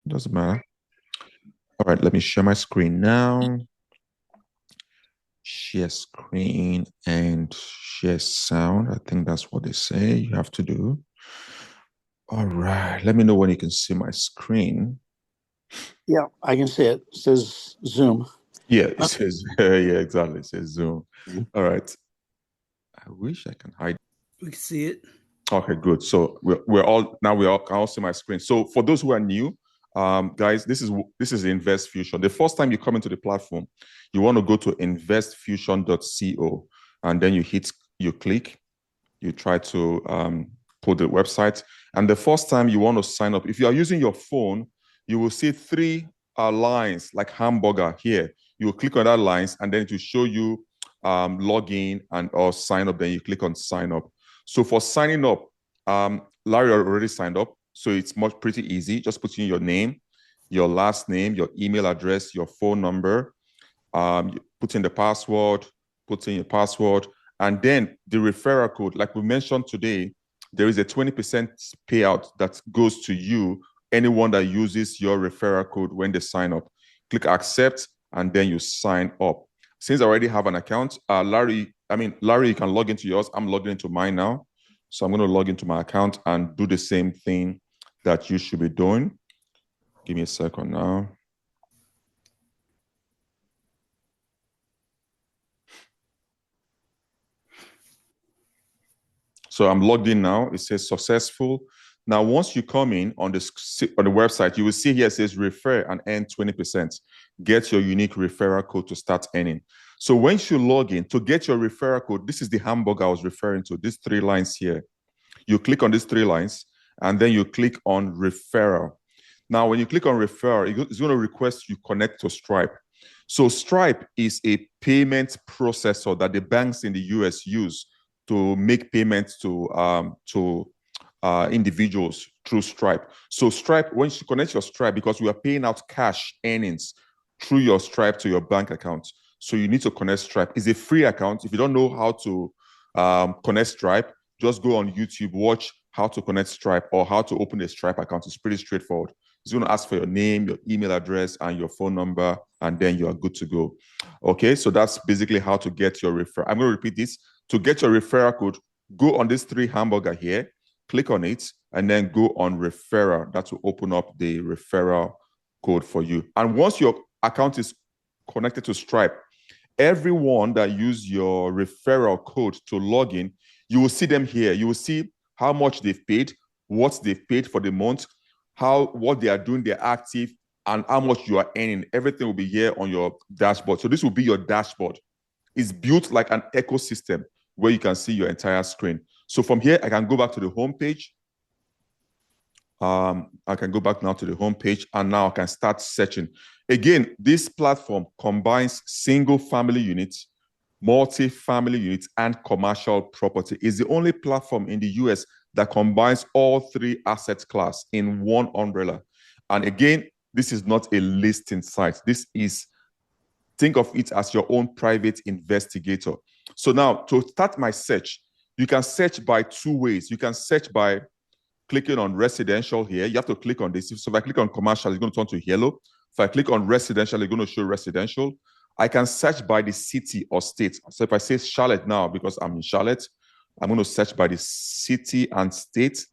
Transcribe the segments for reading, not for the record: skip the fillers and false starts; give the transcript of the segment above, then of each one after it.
Doesn't matter. All right, let me share my screen now. Share screen and share sound. I think that's what they say you have to do. All right, let me know when you can see my screen. Yeah, I can see it. It says Zoom. Yeah, it says, yeah, exactly. It says Zoom. All right. I wish I can hide. We can see it. Okay, good. So we're all can all see my screen. So for those who are new, guys, this is InvestFusion. The first time you come into the platform, you want to go to investfusion.co, and then you click, you try to put the website. And the first time you want to sign up, if you are using your phone, you will see three lines like hamburger here. You will click on that lines, and then it will show you log in and or sign up. Then you click on sign up. So for signing up, Larry already signed up, so it's pretty easy. Just put in your name, your last name, your email address, your phone number, put in the password, and then the referral code. Like we mentioned today, there is a 20% payout that goes to you, anyone that uses your referral code when they sign up. Click accept, and then you sign up. Since I already have an account, Larry, you can log into yours. I'm logging into mine now. So I'm going to log into my account and do the same thing that you should be doing. Give me a second now. So I'm logged in now. It says successful. Now, once you come in on the website, you will see here it says refer and earn 20%. Get your unique referral code to start earning. So once you log in, to get your referral code, this is the hamburger I was referring to, these three lines here. You click on these three lines, and then you click on referral. Now, when you click on referral, it's going to request you connect to Stripe. So Stripe is a payment processor that the banks in the US use to make payments to individuals through Stripe. So Stripe, once you connect your Stripe, because we are paying out cash earnings through your Stripe to your bank account, so you need to connect Stripe. It's a free account. If you don't know how to connect Stripe, just go on YouTube, watch how to connect Stripe or how to open a Stripe account. It's pretty straightforward. It's going to ask for your name, your email address, and your phone number, and then you are good to go. Okay, so that's basically how to get your referral. I'm going to repeat this. To get your referral code, go on this three hamburger here, click on it, and then go on referral. That will open up the referral code for you. And once your account is connected to Stripe, everyone that use your referral code to log in, you will see them here. You will see how much they've paid, what they've paid for the month, what they are doing, they're active, and how much you are earning. Everything will be here on your dashboard. So this will be your dashboard. It's built like an ecosystem where you can see your entire screen. So from here, I can go back to the home page. I can go back now to the home page, and now I can start searching. Again, this platform combines single family units, multi-family units, and commercial property. It's the only platform in the US that combines all three asset class in one umbrella. And again, this is not a listing site. Think of it as your own private investigator. So now to start my search, you can search by two ways. You can search by clicking on residential here. You have to click on this. So if I click on commercial, it's going to turn to yellow. If I click on residential, it's going to show residential. I can search by the city or state. So if I say Charlotte now, because I'm in Charlotte, I'm going to search by the city and state.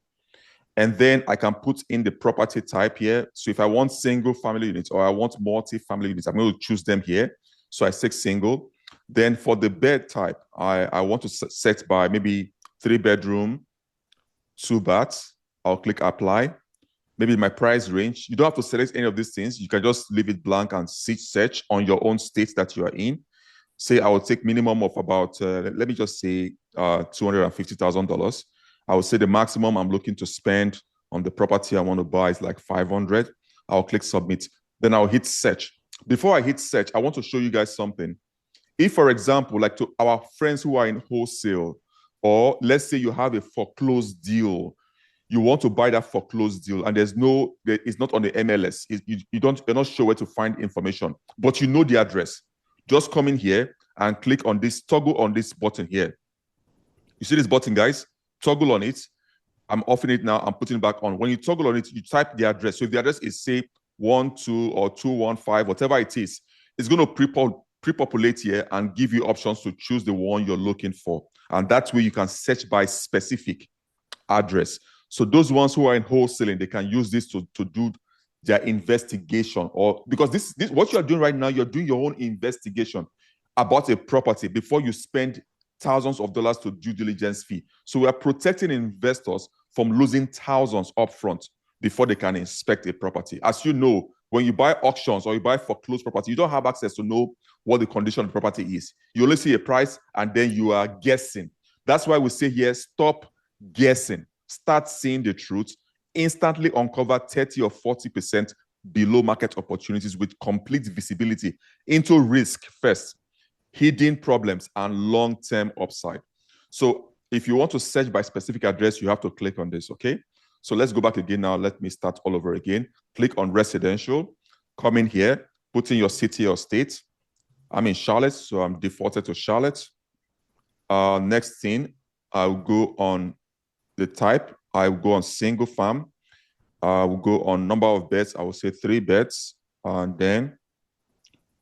And then I can put in the property type here. So if I want single family units or I want multi-family units, I'm going to choose them here. So I say single. Then for the bed type, I want to set by maybe 3-bedroom, 2 baths. I'll click apply. Maybe my price range. You don't have to select any of these things. You can just leave it blank and search on your own state that you are in. Say I will take minimum of about, let me just say $250,000. I would say the maximum I'm looking to spend on the property I want to buy is like 500. I'll click submit. Then I'll hit search. Before I hit search, I want to show you guys something. If, for example, like to our friends who are in wholesale, or let's say you have a foreclosed deal, you want to buy that foreclosed deal, and it's not on the MLS. You're not sure where to find information, but you know the address. Just come in here and click on this, toggle on this button here. You see this button, guys? Toggle on it. I'm offing it now. I'm putting it back on. When you toggle on it, you type the address. So if the address is, say, 212 or 215, whatever it is. It's going to pre-populate here and give you options to choose the one you're looking for. And that way you can search by specific address. So those ones who are in wholesaling, they can use this to do their investigation, or because this what you're doing right now, you're doing your own investigation about a property before you spend thousands of dollars to due diligence fee. So we are protecting investors from losing thousands upfront before they can inspect a property. As you know, when you buy auctions or you buy foreclosed property, you don't have access to know what the condition of the property is. You only see a price and then you are guessing. That's why we say here, stop guessing. Start seeing the truth. Instantly uncover 30 or 40% below market opportunities with complete visibility into risk first, hidden problems, and long-term upside. So if you want to search by specific address, you have to click on this, okay? So let's go back again now. Let me start all over again. Click on residential, come in here, put in your city or state. I'm in Charlotte, so I'm defaulted to Charlotte. Next thing, I'll go on the type. I will go on single farm. We'll go on number of beds. I will say 3 beds. And then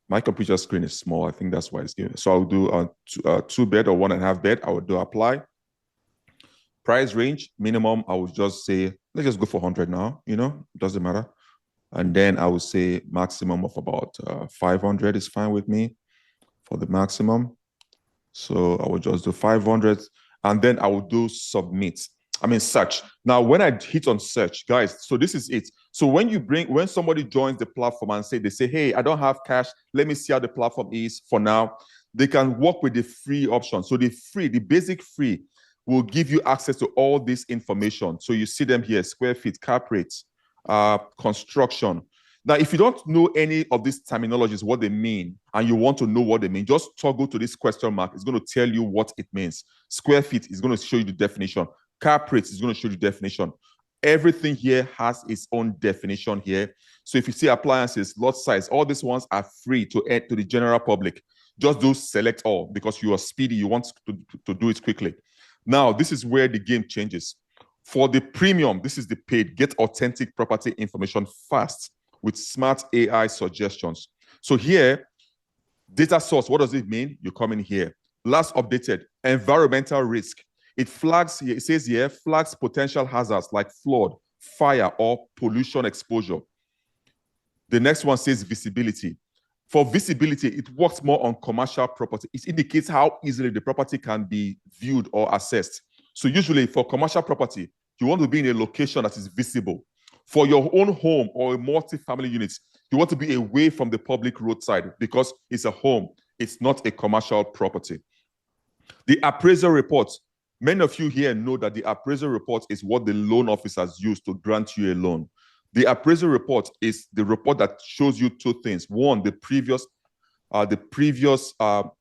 my computer screen is small. I think that's why it's giving. So I'll do a 2 bed or 1.5 bed. I will do apply. Price range, minimum, I would just say, let's just go for 100 now, it doesn't matter. And then I would say maximum of about 500 is fine with me for the maximum. So I will just do 500 and then I will do submit. Search. Now, when I hit on search, guys, so this is it. So when somebody joins the platform and they say, hey, I don't have cash, let me see how the platform is for now, they can work with the free option. So the basic free will give you access to all this information. So you see them here, square feet, cap rates, construction. Now, if you don't know any of these terminologies, what they mean, and you want to know what they mean, just toggle to this question mark. It's going to tell you what it means. Square feet is going to show you the definition. Cap rates is going to show you the definition. Everything here has its own definition here. So if you see appliances, lot size, all these ones are free to the general public. Just do select all because you are speedy. You want to do it quickly. Now, this is where the game changes. For the premium, this is the paid. Get authentic property information fast with smart AI suggestions. So here, data source, what does it mean? You come in here. Last updated, environmental risk. It says here, flags potential hazards like flood, fire, or pollution exposure. The next one says visibility. For visibility, it works more on commercial property. It indicates how easily the property can be viewed or assessed. So usually for commercial property, you want to be in a location that is visible. For your own home or a multi-family unit, you want to be away from the public roadside because it's a home. It's not a commercial property. The appraisal report. Many of you here know that the appraisal report is what the loan officers use to grant you a loan. The appraisal report is the report that shows you 2 things. One, the previous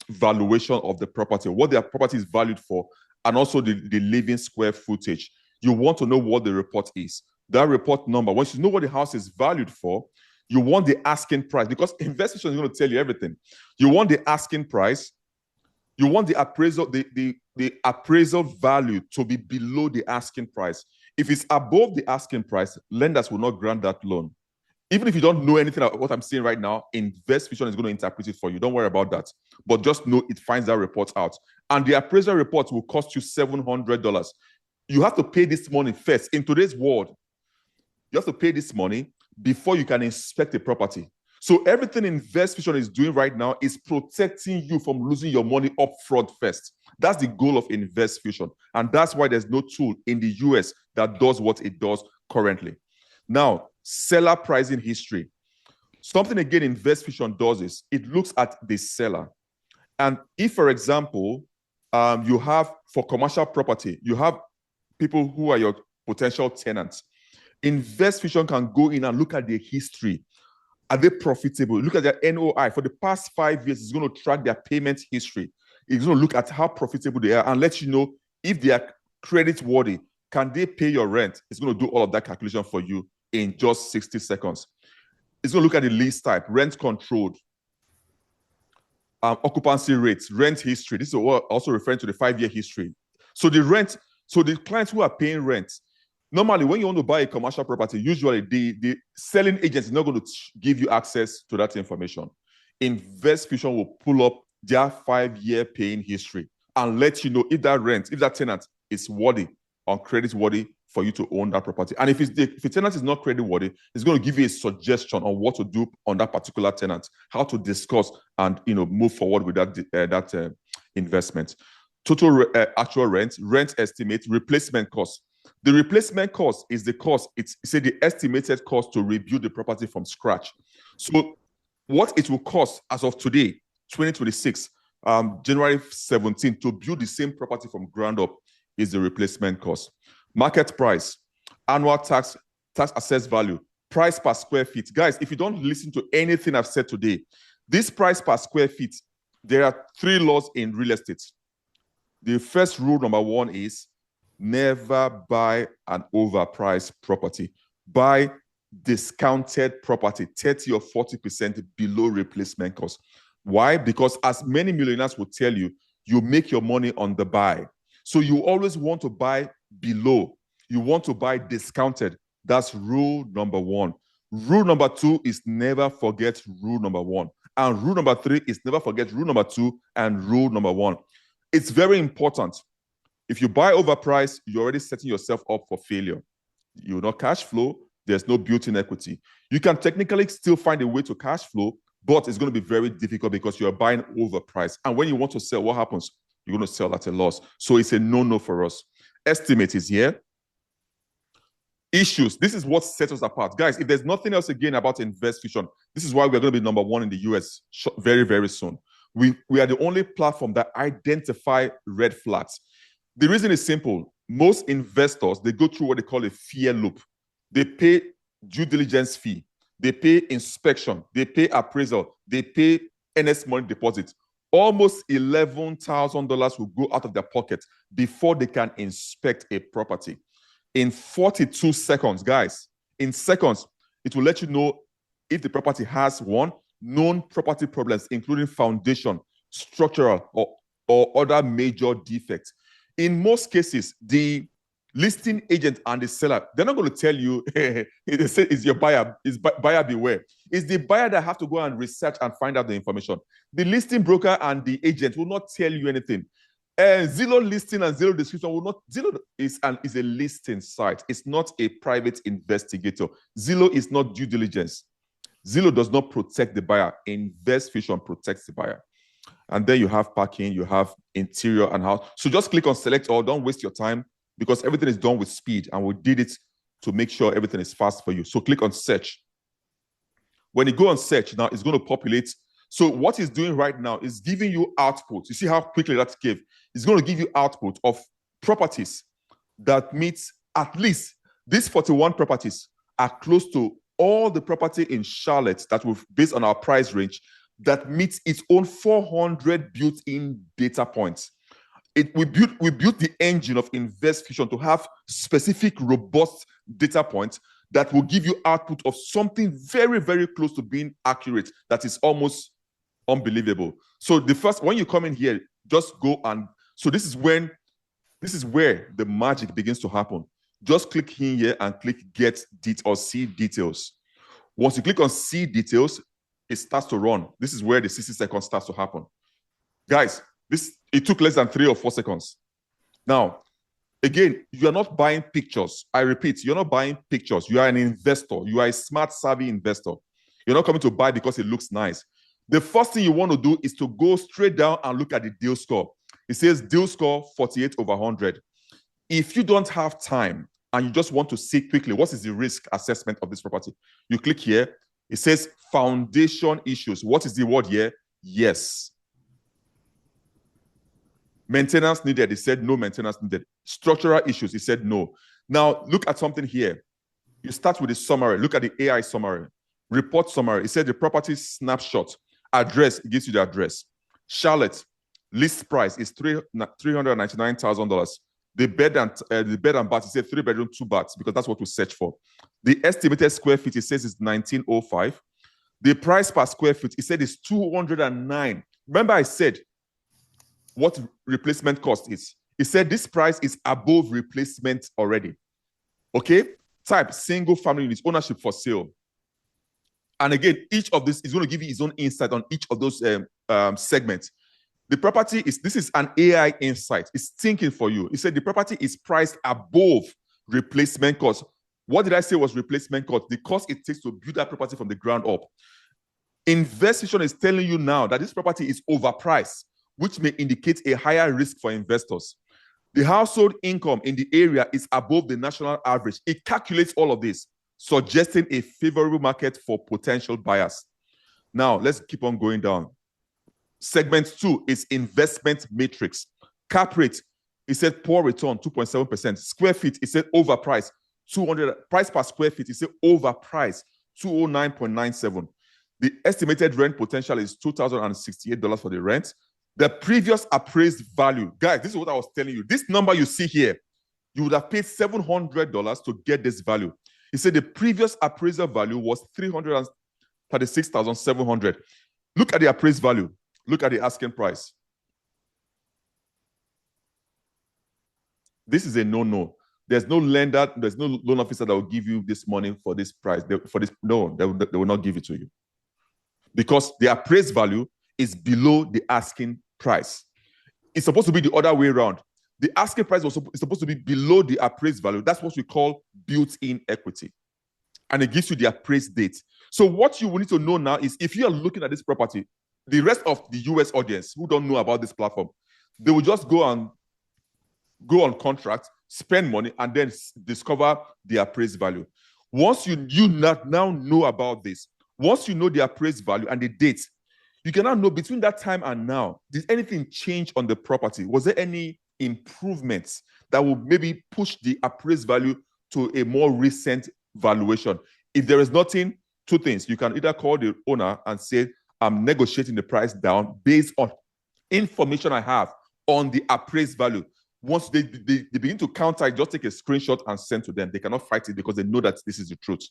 valuation of the property, what the property is valued for, and also the living square footage. You want to know what the report is. That report number, once you know what the house is valued for, you want the asking price because InvestFusion is going to tell you everything. You want the asking price. You want the appraisal, the appraisal value to be below the asking price. If it's above the asking price, lenders will not grant that loan. Even if you don't know anything about what I'm saying right now, InvestFusion is going to interpret it for you. Don't worry about that. But just know it finds that report out. And the appraisal report will cost you $700. You have to pay this money first. In today's world, you have to pay this money before you can inspect a property. So everything InvestFusion is doing right now is protecting you from losing your money up front first. That's the goal of InvestFusion. And that's why there's no tool in the US that does what it does currently. Now, seller pricing history. Something again InvestFusion does is it looks at the seller. And if, for example, you have for commercial property, you have people who are your potential tenants. InvestFusion can go in and look at their history. Are they profitable? Look at their NOI. For the past 5 years, it's going to track their payment history. It's going to look at how profitable they are and let you know if they are credit worthy. Can they pay your rent? It's going to do all of that calculation for you in just 60 seconds. It's going to look at the lease type, rent controlled, occupancy rates, rent history. This is also referring to the 5-year history. So the clients who are paying rent, Normally, when you want to buy a commercial property, usually the selling agent is not going to give you access to that information. InvestFusion will pull up their 5-year paying history and let you know if that tenant is worthy or credit worthy for you to own that property. And if the tenant is not credit worthy, it's going to give you a suggestion on what to do on that particular tenant, how to discuss and move forward with that investment. Total actual rent estimate, replacement cost. The replacement cost is the cost, it's the estimated cost to rebuild the property from scratch. So what it will cost as of today, 2026, January 17th, to build the same property from ground up is the replacement cost. Market price, annual tax assessed value, price per square feet. Guys, if you don't listen to anything I've said today, this price per square feet, there are 3 laws in real estate. The first rule, number 1, is never buy an overpriced property. Buy discounted property, 30 or 40% below replacement cost. Why? Because as many millionaires will tell you, you make your money on the buy. So you always want to buy below. You want to buy discounted. That's rule number 1. Rule number 2 is never forget rule number 1. And rule number 3 is never forget rule number 2 and rule number 1. It's very important. If you buy overpriced, you're already setting yourself up for failure. You will not cash flow. There's no built-in equity. You can technically still find a way to cash flow, but it's going to be very difficult because you're buying overpriced. And when you want to sell, what happens? You're going to sell at a loss. So it's a no-no for us. Estimate is here. Issues. This is what sets us apart. Guys, if there's nothing else again about InvestFusion, this is why we're going to be number 1 in the US very, very soon. We are the only platform that identify red flags. The reason is simple. Most investors, they go through what they call a fear loop. They pay due diligence fee. They pay inspection. They pay appraisal. They pay NS money deposit. Almost $11,000 will go out of their pocket before they can inspect a property. In 42 seconds, guys, in seconds, it will let you know if the property has known property problems, including foundation, structural, or other major defects. In most cases, the listing agent and the seller, they're not going to tell you, it's your buyer, it's buyer beware. It's the buyer that have to go and research and find out the information. The listing broker and the agent will not tell you anything. Zillow listing and Zillow description will not. Zillow is a listing site. It's not a private investigator. Zillow is not due diligence. Zillow does not protect the buyer. InvestFusion protects the buyer. And then you have parking, you have interior and house. So just click on select all. Don't waste your time because everything is done with speed, and we did it to make sure everything is fast for you. So click on search. When you go on search, now it's going to populate. So what it's doing right now is giving you output. You see how quickly that gave? It's going to give you output of properties that meets at least these 41 properties are close to all the property in Charlotte that we've based on our price range that meets its own 400 built-in data points. We built the engine of InvestFusion to have specific, robust data points that will give you output of something very, very close to being accurate. That is almost unbelievable. So when you come in here, just go and, so this is where the magic begins to happen. Just click in here and click get or see details. Once you click on see details, it starts to run. This is where the 60 seconds starts to happen. Guys, it took less than 3 or 4 seconds. Now, again, you are not buying pictures. I repeat, you're not buying pictures. You are an investor. You are a smart, savvy investor. You're not coming to buy because it looks nice. The first thing you want to do is to go straight down and look at the deal score. It says deal score 48/100. If you don't have time and you just want to see quickly what is the risk assessment of this property, you click here. It says foundation issues. What is the word here? Yes. Maintenance needed. It said no maintenance needed. Structural issues. It said no. Now look at something here. You start with the summary. Look at the AI summary. Report summary. It said the property snapshot. Address. It gives you the address. Charlotte. List price is $399,000. The bed and bath, it said 3 bedroom, 2 baths, because that's what we search for. The estimated square feet, it says is 1905. The price per square feet, it said is 209. Remember I said what replacement cost is. It said this price is above replacement already. Okay, type single family units, ownership for sale. And again, each of this is going to give you its own insight on each of those segments. The property this is an AI insight. It's thinking for you. It said the property is priced above replacement cost. What did I say was replacement cost? The cost it takes to build that property from the ground up. InvestFusion is telling you now that this property is overpriced, which may indicate a higher risk for investors. The household income in the area is above the national average. It calculates all of this, suggesting a favorable market for potential buyers. Now, let's keep on going down. Segment 2 is investment matrix. Cap rate, it said poor return, 2.7%. Square feet, it said overpriced, 200. Price per square feet, it said overpriced, 209.97. The estimated rent potential is $2,068 for the rent. The previous appraised value, guys, this is what I was telling you. This number you see here, you would have paid $700 to get this value. He said the previous appraisal value was $336,700. Look at the appraised value. Look at the asking price. This is a no-no. There's no lender, there's no loan officer that will give you this money for this price. They will not give it to you. Because the appraised value is below the asking price. It's supposed to be the other way around. The asking price is supposed to be below the appraised value. That's what we call built-in equity. And it gives you the appraised date. So what you will need to know now is if you are looking at this property, the rest of the US audience who don't know about this platform, they will just go on contract, spend money, and then discover the appraised value. Once you now know about this, once you know the appraised value and the date, you can now know between that time and now, did anything change on the property? Was there any improvements that will maybe push the appraised value to a more recent valuation? If there is nothing, two things. You can either call the owner and say, I'm negotiating the price down based on information I have on the appraised value. Once they begin to counter it, just take a screenshot and send to them. They cannot fight it because they know that this is the truth.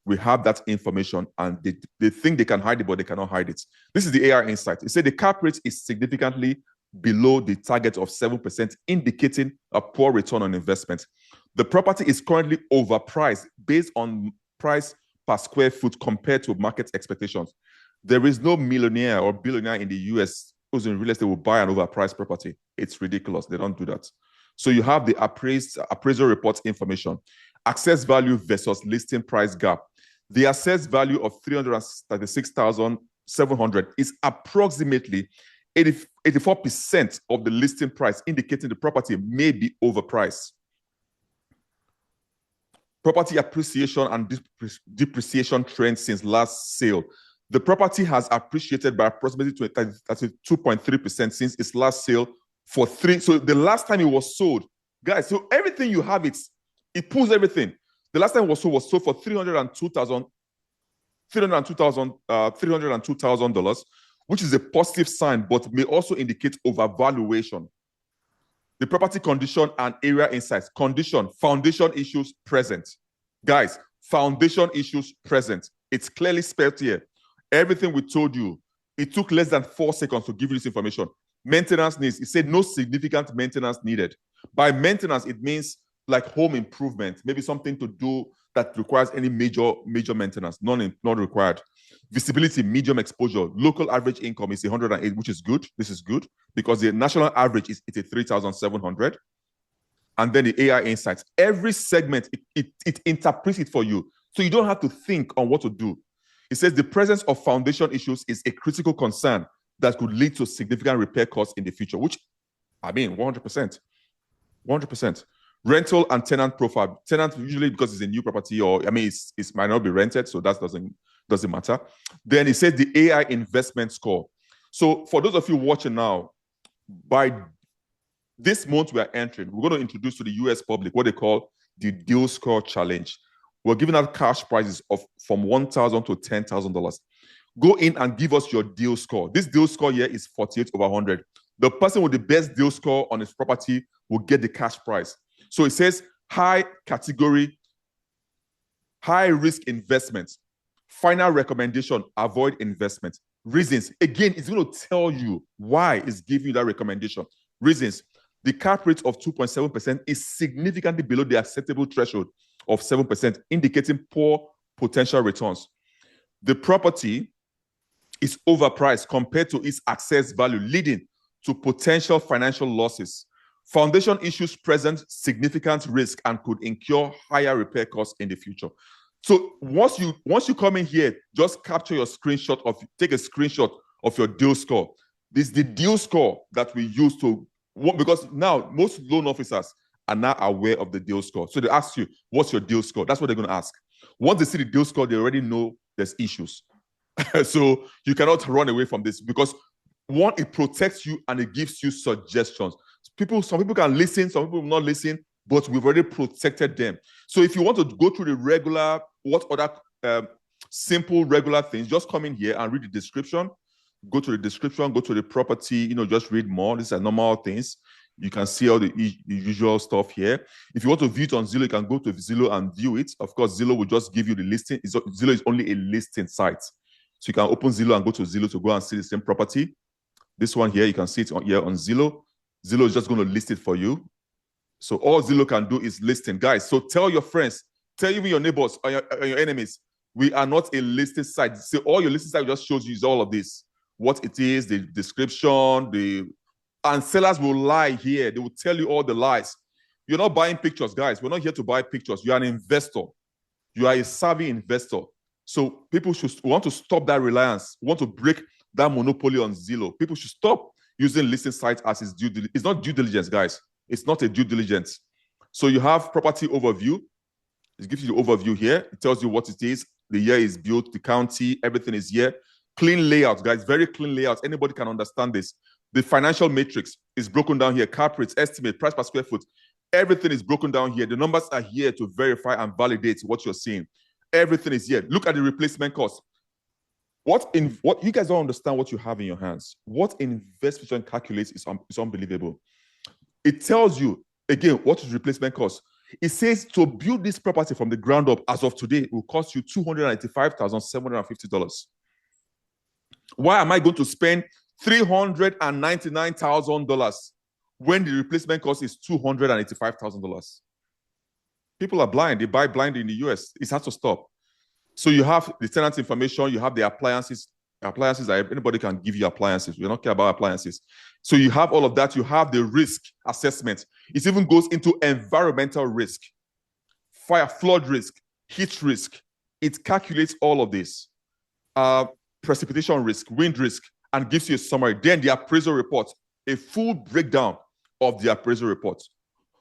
We have that information and they think they can hide it, but they cannot hide it. This is the AI insight. It said the cap rate is significantly below the target of 7%, indicating a poor return on investment. The property is currently overpriced based on price per square foot compared to market expectations. There is no millionaire or billionaire in the US who's in real estate will buy an overpriced property. It's ridiculous. They don't do that. So you have the appraisal reports information, assessed value versus listing price gap. The assessed value of $336,700 is approximately 84% of the listing price, indicating the property may be overpriced. Property appreciation and depreciation trends since last sale. The property has appreciated by approximately 2.3% since its last sale so the last time it was sold, guys, so everything you have, it pulls everything. The last time it was sold for $302,000, which is a positive sign, but may also indicate overvaluation. The property condition and area insights. Condition, foundation issues present. Guys, foundation issues present. It's clearly spelled here. Everything we told you, it took less than 4 seconds to give you this information. Maintenance needs, it said no significant maintenance needed. By maintenance, it means like home improvement, maybe something to do that requires any major maintenance, not required. Visibility, medium exposure. Local average income is 108, which is good. This is good because the national average is 83,700. And then the AI insights. Every segment, it interprets it for you. So you don't have to think on what to do. It says the presence of foundation issues is a critical concern that could lead to significant repair costs in the future, which, I mean, 100%. 100%. Rental and tenant profile. Tenant usually because it's a new property or, I mean, it might not be rented, so that doesn't matter. Then it says the AI investment score. So for those of you watching now, by this month we are entering, we're going to introduce to the US public what they call the deal score challenge. We're giving out cash prizes from $1,000 to $10,000. Go in and give us your deal score. This deal score here is 48 over 100. The person with the best deal score on his property will get the cash prize. So it says high category, high risk investments. Final recommendation, avoid investment. Reasons, again, it's going to tell you why it's giving you that recommendation. Reasons, The cap rate of 2.7% is significantly below the acceptable threshold of 7%, indicating poor potential returns. The property is overpriced compared to its assessed value, leading to potential financial losses. Foundation issues present significant risk and could incur higher repair costs in the future. So once you come in here, just capture your screenshot of, take a screenshot of your deal score. This is the deal score that we use to, because now most loan officers are now aware of the deal score. So they ask you, what's your deal score? That's what they're going to ask. Once they see the deal score, they already know there's issues. So you cannot run away from this, because one, it protects you and it gives you suggestions. Some people can listen, some people will not listen, but we've already protected them. So if you want to go through the regular, what other simple regular things, just come in here and read the description. Go to the description, go to the property, just read more. These are normal things. You can see all the usual stuff here. If you want to view it on Zillow, you can go to Zillow and view it. Of course, Zillow will just give you the listing. Zillow is only a listing site. So you can open Zillow and go to Zillow to go and see the same property. This one here, you can see it here on Zillow. Zillow is just going to list it for you. So all Zillow can do is listing. Guys, so tell your friends, tell even your neighbors or your enemies, we are not a listing site. So all your listing site just shows you is all of this. What it is, the description, and sellers will lie here. They will tell you all the lies. You're not buying pictures, guys. We're not here to buy pictures. You are an investor. You are a savvy investor. So people should want to stop that reliance, want to break that monopoly on Zillow. People should stop using listing sites as its due diligence. It's not due diligence, guys. It's not a due diligence. So you have property overview. It gives you the overview here. It tells you what it is. The year is built, the county, everything is here. Clean layout, guys. Very clean layout. Anybody can understand this. The financial matrix is broken down here. Cap rates, estimate, price per square foot. Everything is broken down here. The numbers are here to verify and validate what you're seeing. Everything is here. Look at the replacement cost. What you guys don't understand what you have in your hands. What InvestFusion calculates is unbelievable. It tells you, again, what is replacement cost. It says to build this property from the ground up as of today, it will cost you $295,750. Why am I going to spend $399,000 when the replacement cost is $285,000? People are blind. They buy blind in the US. It has to stop. So you have the tenant information, you have the appliances. Appliances, anybody can give you appliances. We don't care about appliances. So you have all of that. You have the risk assessment. It even goes into environmental risk, fire, flood risk, heat risk. It calculates all of this. Precipitation risk, wind risk, and gives you a summary. Then the appraisal report, a full breakdown of the appraisal report.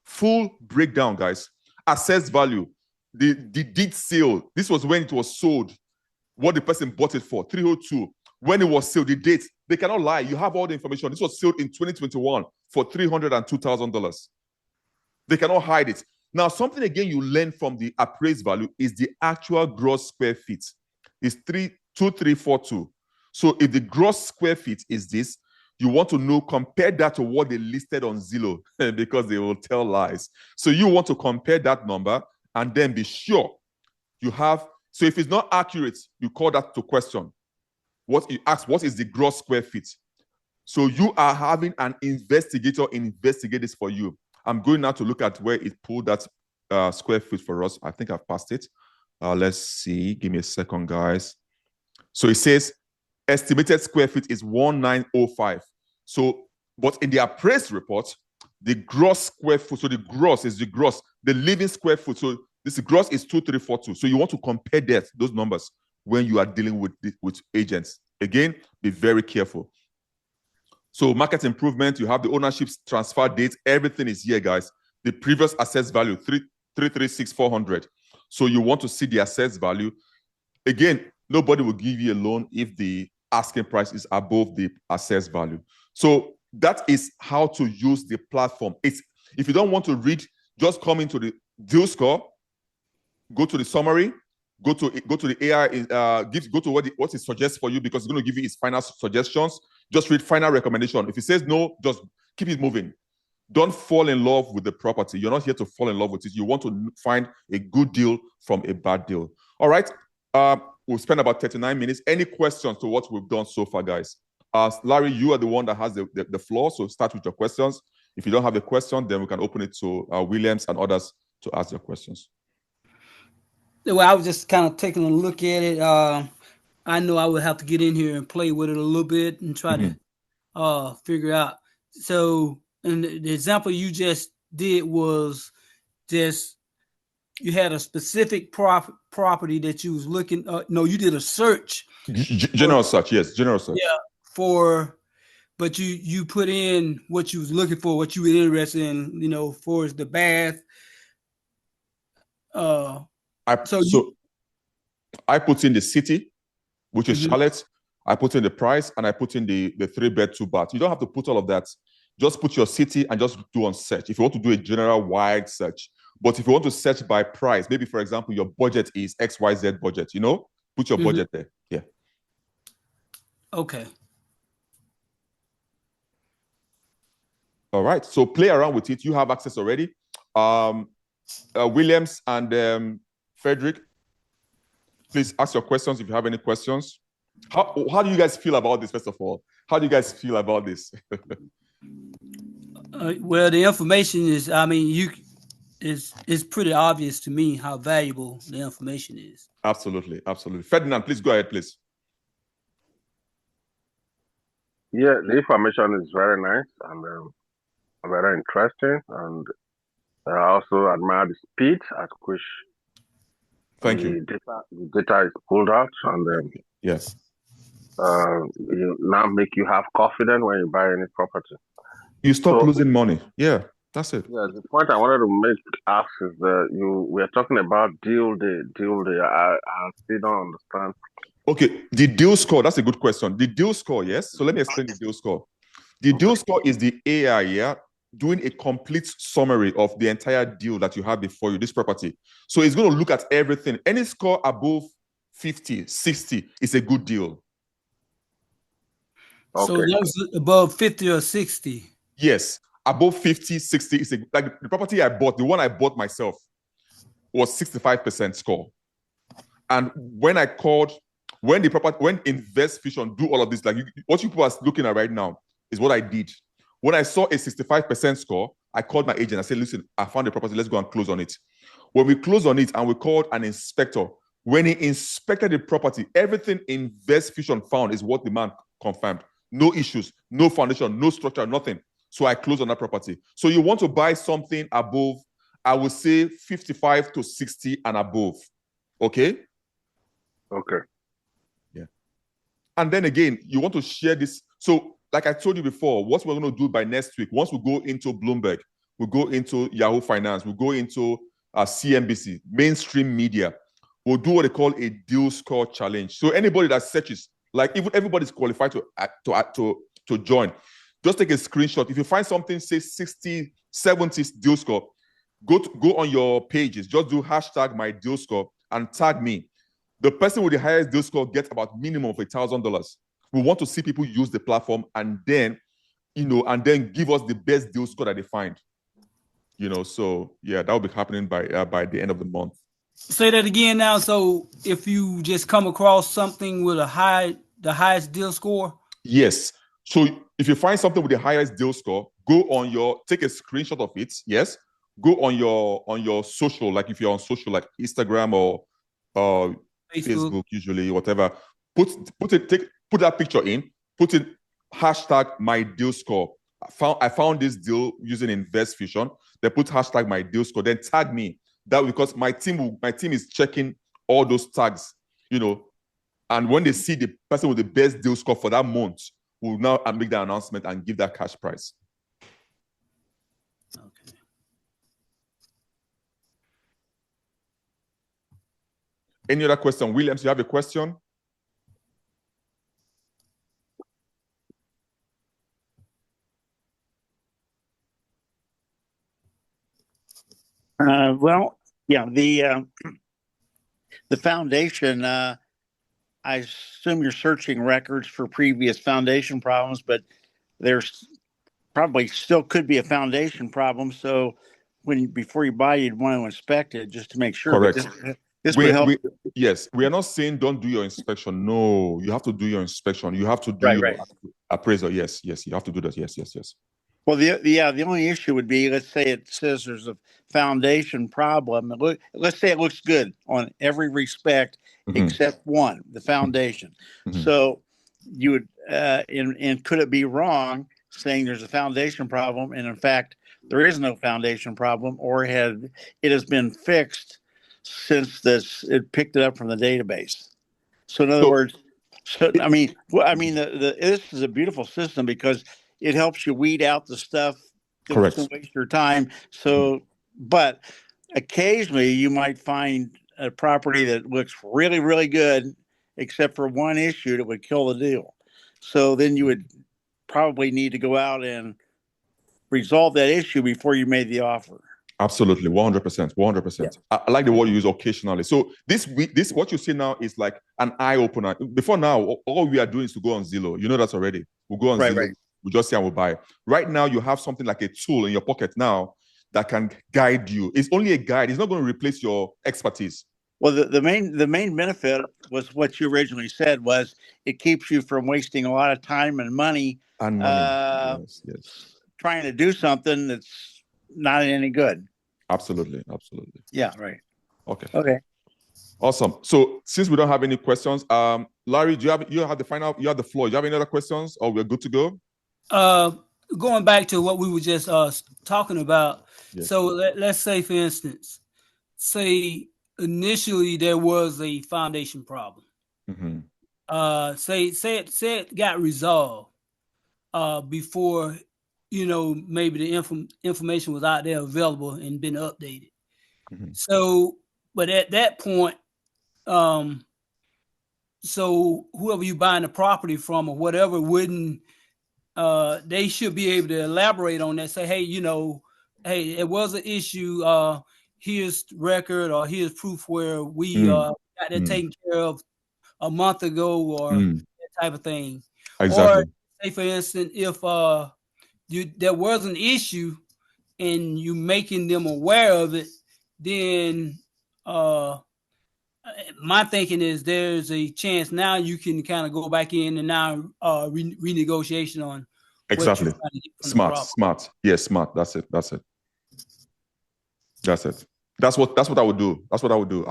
Full breakdown, guys. Assessed value, the deed sale. This was when it was sold, what the person bought it for, 302. When it was sold, the date, they cannot lie. You have all the information. This was sold in 2021 for $302,000. They cannot hide it. Now, something again you learn from the appraised value is the actual gross square feet. It's 2342. So if the gross square feet is this, you want to know, compare that to what they listed on Zillow because they will tell lies. So you want to compare that number and then be sure you have. So if it's not accurate, you call that to question. What you ask, what is the gross square feet? So you are having an investigator investigate this for you. I'm going now to look at where it pulled that square feet for us. I think I've passed it. Let's see. Give me a second, guys. So it says estimated square feet is 1905. So, but in the appraised report, the gross square foot, so the gross is the gross, the living square foot. So this gross is 2342. So you want to compare those numbers when you are dealing with agents. Again, be very careful. So market improvement, you have the ownership transfer date, everything is here, guys. The previous assessed value, 336,400. So you want to see the assessed value. Again, nobody will give you a loan if the asking price is above the assessed value. So that is how to use the platform. If you don't want to read, just come into the deal score, go to the summary, go to the AI, go to what it suggests for you, because it's going to give you its final suggestions. Just read final recommendation. If it says no, just keep it moving. Don't fall in love with the property. You're not here to fall in love with it. You want to find a good deal from a bad deal. All right. We'll spend about 39 minutes. Any questions to what we've done so far, guys? Larry, you are the one that has the floor, so start with your questions. If you don't have a question, then we can open it to Williams and others to ask their questions. Well, I was just kind of taking a look at it. I know I would have to get in here and play with it a little bit and try to figure out. So, and the example you just did was just you had a specific property that you was looking. No, you did a search. General search, yes, general search. Yeah, but you put in what you was looking for, what you were interested in. You know, for as the bath. I put in the city, which is Charlotte. I put in the price, and I put in the 3-bed 2-bath. You don't have to put all of that. Just put your city and just do on search. If you want to do a general wide search, but if you want to search by price, maybe for example your budget is XYZ budget. You know, put your budget there. Yeah. Okay. All right. So play around with it. You have access already. Williams and Frederick, please ask your questions if you have any questions. How do you guys feel about this, first of all? How do you guys feel about this? Well, the information is, I mean, it's pretty obvious to me how valuable the information is. Absolutely, absolutely. Ferdinand, please go ahead, please. Yeah, the information is very nice and very interesting, and I also admire the speed at which the data is pulled out, and yes, you now make you have confidence when you buy any property. You stop losing money. Yeah, that's it. Yeah, the point I wanted to ask is that we're talking about deal day. I still don't understand. Okay, the deal score, that's a good question. The deal score, yes. So let me explain the deal score. The deal score is the AI, doing a complete summary of the entire deal that you have before you, this property. So it's going to look at everything. Any score above 50, 60 is a good deal. Okay. So that's above 50 or 60? Yes, above 50, 60 is like the property I bought, the one I bought myself was 65% score. And when InvestFusion do all of this, like what you people are looking at right now is what I did. When I saw a 65% score, I called my agent. I said, listen, I found the property. Let's go and close on it. When we closed on it and we called an inspector, when he inspected the property, everything InvestFusion found is what the man confirmed. No issues, no foundation, no structure, nothing. So I closed on that property. So you want to buy something above, I would say 55 to 60 and above. Okay? Okay. Yeah. And then again, you want to share this. So like I told you before, what we're going to do by next week, once we go into Bloomberg, we go into Yahoo Finance, we go into CNBC, mainstream media, we'll do what they call a deal score challenge. So anybody that searches, like even everybody's qualified to join, just take a screenshot. If you find something, say 60, 70 deal score, go on your pages, just do hashtag my deal score and tag me. The person with the highest deal score gets about minimum of $1,000. We want to see people use the platform and then, give us the best deal score that they find. So yeah, that will be happening by the end of the month. Say that again now. So if you just come across something with the highest deal score? Yes. So if you find something with the highest deal score, take a screenshot of it. Yes. Go on your social, like if you're on social, like Instagram or Facebook, usually, whatever. Put that picture in, put in hashtag my deal score. I found this deal using InvestFusion. Then put hashtag my deal score. Then tag me. That because my team is checking all those tags, and when they see the person with the best deal score for that month, we'll now make that announcement and give that cash prize. Okay. Any other question? Williams, you have a question? Well, yeah, the foundation, I assume you're searching records for previous foundation problems, but there's probably still could be a foundation problem. So before you buy, you'd want to inspect it just to make sure. Correct. This will help. Yes, we are not saying don't do your inspection. No, you have to do your inspection. You have to do your appraisal. Yes, you have to do that. Yes. Well, the only issue would be, let's say it says there's a foundation problem. Let's say it looks good on every respect except one, the foundation. So you would, and could it be wrong saying there's a foundation problem, and in fact there is no foundation problem, or it has been fixed since it picked it up from the database? So in other words, this is a beautiful system because it helps you weed out the stuff that was going to waste your time. So, but occasionally you might find a property that looks really, really good, except for one issue that would kill the deal. So then you would probably need to go out and resolve that issue before you made the offer. Absolutely, 100%, 100%. Yeah. I like the word you use, occasionally. So this what you see now is like an eye opener. Before now, all we are doing is to go on Zillow. You know that already. We'll go on Zillow. Right. We just say and we'll buy. Right now, you have something like a tool in your pocket now that can guide you. It's only a guide. It's not going to replace your expertise. Well, the main benefit was what you originally said was it keeps you from wasting a lot of time and money. Yes. Trying to do something that's not any good. Absolutely. Yeah, right. Okay. Awesome. So since we don't have any questions, Larry, you have the floor. Do you have any other questions, or we're good to go? Going back to what we were just talking about. Yes. So let's say, for instance, initially there was a foundation problem. Say it got resolved before, maybe the information was out there available and been updated. So, but at that point, so whoever you buying the property from or whatever they should be able to elaborate on that. Say, hey, hey, it was an issue. Here's record or here's proof where we got that taken care of a month ago or that type of thing. Exactly. Or say, for instance, if there was an issue and you making them aware of it, then my thinking is there's a chance now you can kind of go back in and now renegotiation on exactly. Smart. Yes, smart. That's it. That's what I would do. I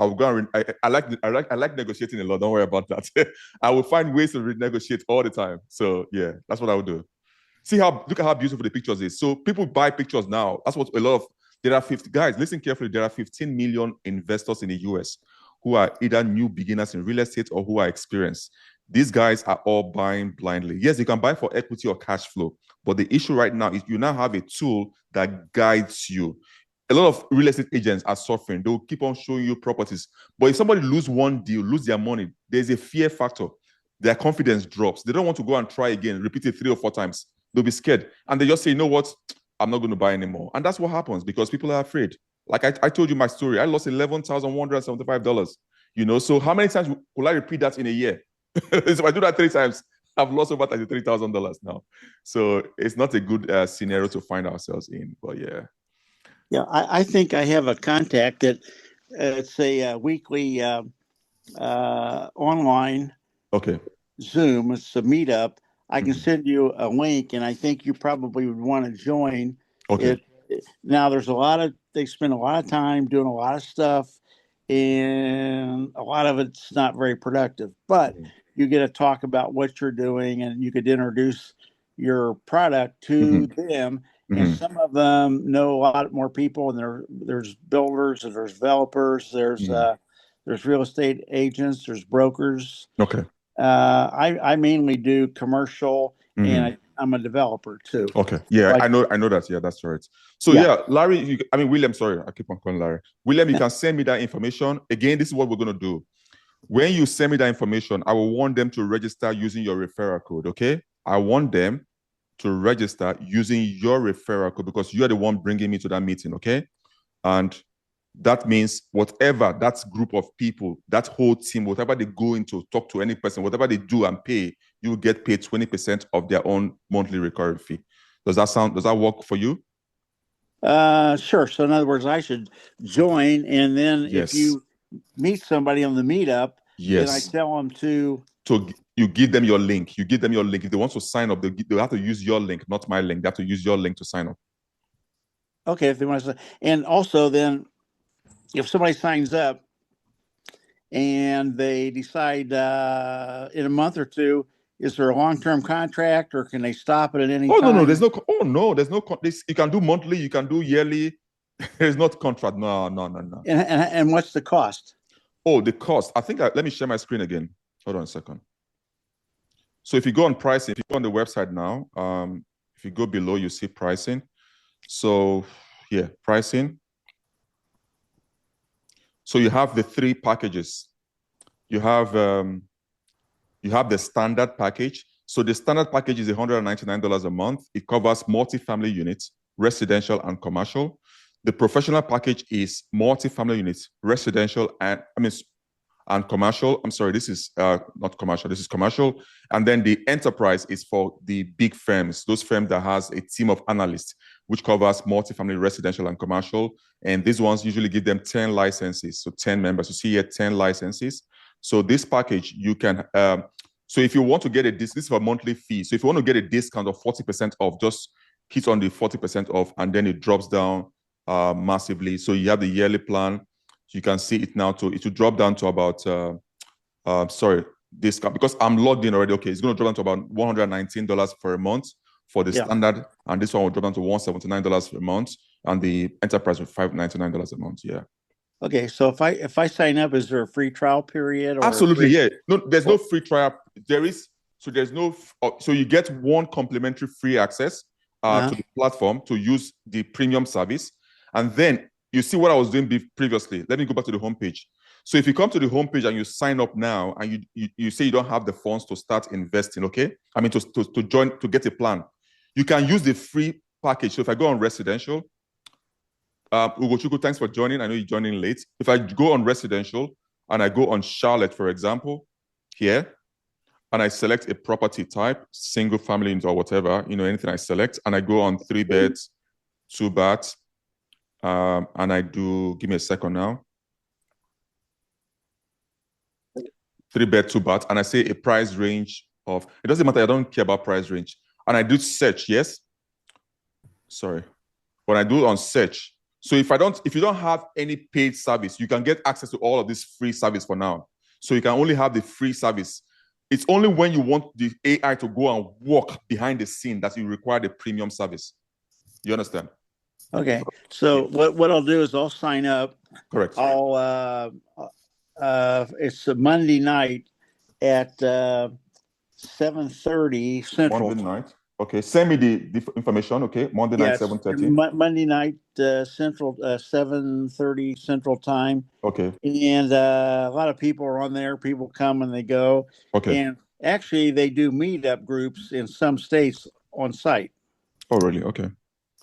would go and I like negotiating a lot. Don't worry about that. I will find ways to renegotiate all the time. So yeah, that's what I would do. Look at how beautiful the pictures is. So people buy pictures now. That's what there are 50 guys. Listen carefully. There are 15 million investors in the US who are either new beginners in real estate or who are experienced. These guys are all buying blindly. Yes, you can buy for equity or cash flow, but the issue right now is you now have a tool that guides you. A lot of real estate agents are suffering. They will keep on showing you properties. But if somebody lose one deal, lose their money, there's a fear factor. Their confidence drops. They don't want to go and try again, repeat it 3 or 4 times. They'll be scared. And they just say, you know what? I'm not going to buy anymore. And that's what happens because people are afraid. Like I told you my story. I lost $11,175. So how many times will I repeat that in a year? So if I do that 3 times, I've lost over $33,000 now. So it's not a good scenario to find ourselves in. But yeah. Yeah, I think I have a contact that it's a weekly online Zoom. It's a meetup. I can send you a link, and I think you probably would want to join. Okay. Now, they spend a lot of time doing a lot of stuff, and a lot of it's not very productive. But you get to talk about what you're doing, and you could introduce your product to them. And some of them know a lot more people, and there's builders, and there's developers, there's real estate agents, there's brokers. Okay. I mainly do commercial, and I'm a developer too. Okay. Yeah, I know that. Yeah, that's right. So yeah, Larry, William, sorry, I keep on calling Larry. William, you can send me that information. Again, this is what we're going to do. When you send me that information, I will want them to register using your referral code, okay? I want them to register using your referral code because you're the one bringing me to that meeting, okay? And that means whatever that group of people, that whole team, whatever they go into, talk to any person, whatever they do and pay, you get paid 20% of their own monthly recurring fee. Does that work for you? Sure. So in other words, I should join, and then if you meet somebody on the meetup, then I tell them to you give them your link. You give them your link. If they want to sign up, they have to use your link, not my link. They have to use your link to sign up. Okay, if they want to, and also then, if somebody signs up and they decide in a month or two, is there a long-term contract, or can they stop it at any time? No, there's no. Oh no, there's no. You can do monthly. You can do yearly. There's not contract. No. And what's the cost? Oh, the cost. I think. Let me share my screen again. Hold on a second. So if you go on pricing, if you go on the website now, if you go below, you see pricing. So yeah, pricing. So you have the 3 packages. You have the standard package. So the standard package is $199 a month. It covers multi-family units, residential and commercial. The professional package is multi-family units, residential and commercial. I'm sorry, this is not commercial. This is commercial. And then the enterprise is for the big firms, those firms that has a team of analysts, which covers multi-family, residential, and commercial. And these ones usually give them 10 licenses, so 10 members. You see here 10 licenses. So this package, you can. So if you want to get this is for monthly fee. So if you want to get a discount of 40% off, just hit on the 40% off, and then it drops down massively. So you have the yearly plan. You can see it now. It will drop down to about. Discount because I'm logged in already. Okay, it's going to drop down to about $119 for a month for the standard, and this one will drop down to $179 a month, and the enterprise with $599 a month. Yeah. Okay, so if I sign up, is there a free trial period? Or absolutely, yeah. No, there's no free trial. There's no. So you get 1 complimentary free access to the platform to use the premium service, and then you see what I was doing previously. Let me go back to the homepage. So if you come to the homepage and you sign up now, and you say you don't have the funds to start investing, okay? I mean to join, to get a plan, you can use the free package. So if I go on residential, Ugochukwu, thanks for joining. I know you're joining late. If I go on residential and I go on Charlotte, for example, here, and I select a property type, single family or whatever, anything I select, and I go on 3 beds, 2 baths, and I do, give me a second now, 3 bed, 2 baths, and I say a price range of, it doesn't matter, I don't care about price range. And I do search, yes? Sorry. When I do on search, so if you don't have any paid service, you can get access to all of this free service for now. So you can only have the free service. It's only when you want the AI to go and walk behind the scene that you require the premium service. You understand? Okay. So what I'll do is I'll sign up. Correct. It's a Monday night at 7:30 Central. Monday night. Okay. Send me the information. Okay. Monday night, 7:30. Monday night Central, 7:30 Central Time. Okay. And a lot of people are on there. People come and they go. Okay. And actually, they do meetup groups in some states on site. Oh, really? Okay.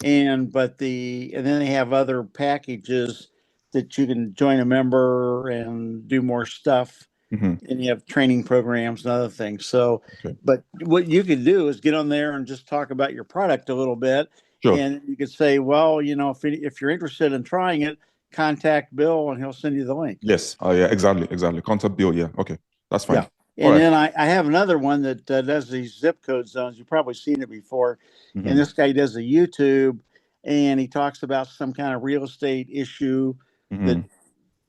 And then they have other packages that you can join a member and do more stuff. And you have training programs and other things. So, but what you could do is get on there and just talk about your product a little bit. Sure. And you could say, well, if you're interested in trying it, contact Bill and he'll send you the link. Yes. Yeah, exactly. Contact Bill. Yeah. Okay. That's fine. Yeah. And then I have another one that does these zip code zones. You've probably seen it before. And this guy does a YouTube and he talks about some kind of real estate issue that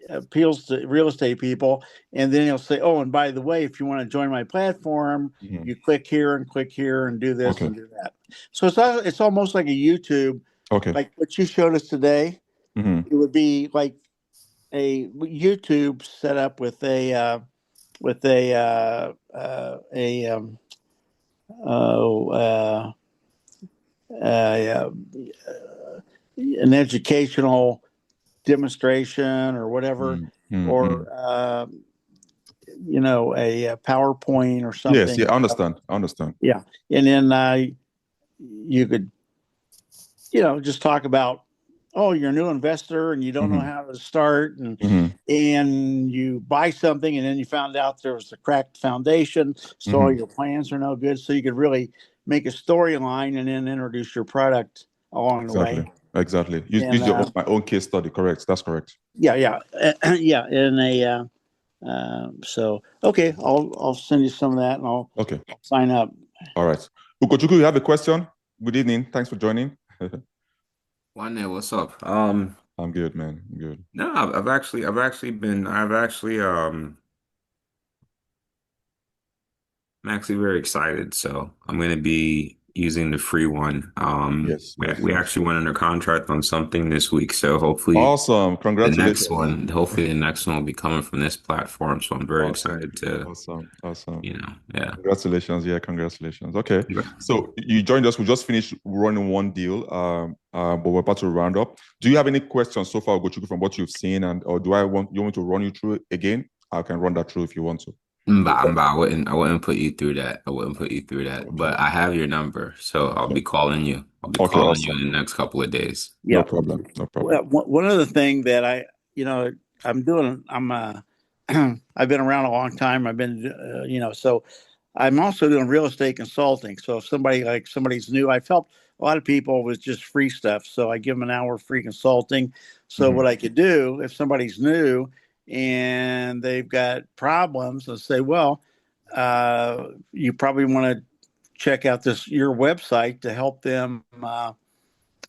appeals to real estate people. And then he'll say, oh, and by the way, if you want to join my platform, you click here and do this and do that. So it's almost like a YouTube, like what you showed us today. It would be like a YouTube set up with an educational demonstration or whatever, or a PowerPoint or something. Yes, yeah, I understand. Yeah, and then you could, just talk about, oh, you're a new investor and you don't know how to start, and you buy something and then you found out there was a cracked foundation, so all your plans are no good. So you could really make a storyline and then introduce your product along the way. Exactly. Use my own case study. Correct. That's correct. Yeah. In So okay, I'll send you some of that, and I'll sign up. All right. Ukochukwu, you have a question? Good evening. Thanks for joining. Juan, what's up? I'm good, man. I'm good. No, I'm actually very excited. So I'm going to be using the free one. Yes. We actually went under contract on something this week, so hopefully, awesome. Congratulations. The next one will be coming from this platform. So I'm very excited to. Awesome. Yeah. Congratulations. Yeah, congratulations. Okay. So you joined us. We just finished running one deal, but we're about to round up. Do you have any questions so far, Ugochukwu, from what you've seen, or you want me to run you through it again? I can run that through if you want to. I wouldn't put you through that. Okay. But I have your number, so I'll be calling you. I'll be calling you in the next couple of days. Yeah. No problem. Well, one other thing that I'm doing, I've been around a long time. I've been, so I'm also doing real estate consulting. So if somebody's new, I've helped a lot of people with just free stuff. So I give them an hour free consulting. So what I could do if somebody's new and they've got problems, and say, well, you probably want to check out your website to help them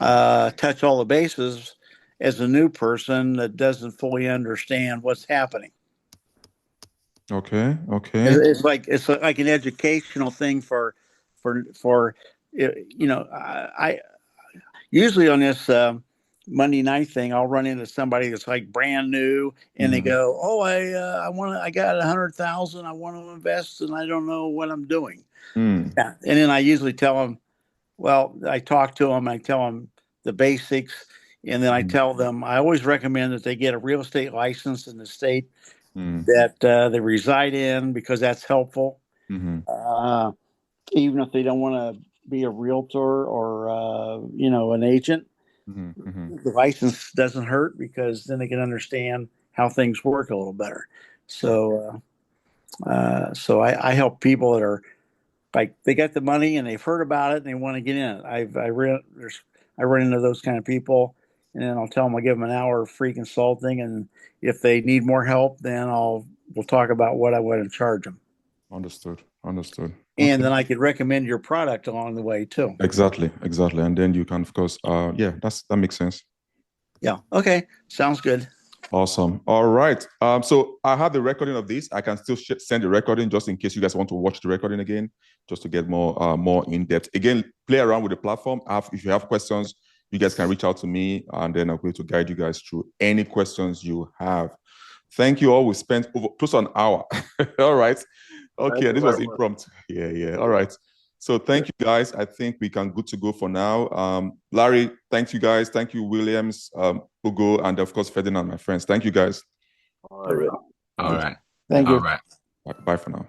touch all the bases as a new person that doesn't fully understand what's happening. Okay. It's like an educational thing for I usually on this Monday night thing, I'll run into somebody that's like brand new, and they go, "Oh, I got 100,000. I want to invest, and I don't know what I'm doing." Yeah. And then I usually tell them, well, I talk to them, I tell them the basics, and then I tell them I always recommend that they get a real estate license in the state that they reside in, because that's helpful. Even if they don't want to be a realtor or an agent, the license doesn't hurt, because then they can understand how things work a little better. So I help people that are like, they got the money and they've heard about it and they want to get in it. I run into those kind of people, and then I'll tell them I'll give them an hour of free consulting, and if they need more help, then we'll talk about what I want to charge them. Understood. And then I could recommend your product along the way too. Exactly. And then you can, of course, that makes sense. Yeah. Okay. Sounds good. Awesome. All right. So I have the recording of this. I can still send the recording just in case you guys want to watch the recording again, just to get more in depth. Again, play around with the platform. If you have questions, you guys can reach out to me, and then I'm going to guide you guys through any questions you have. Thank you all. We spent close to an hour. All right. Okay. This was impromptu. Yeah. All right. So thank you guys. I think we can good to go for now. Larry, thank you guys. Thank you, Williams, Ugo, and of course, Ferdinand, my friends. Thank you guys. All right. Thank you. All right. Bye for now.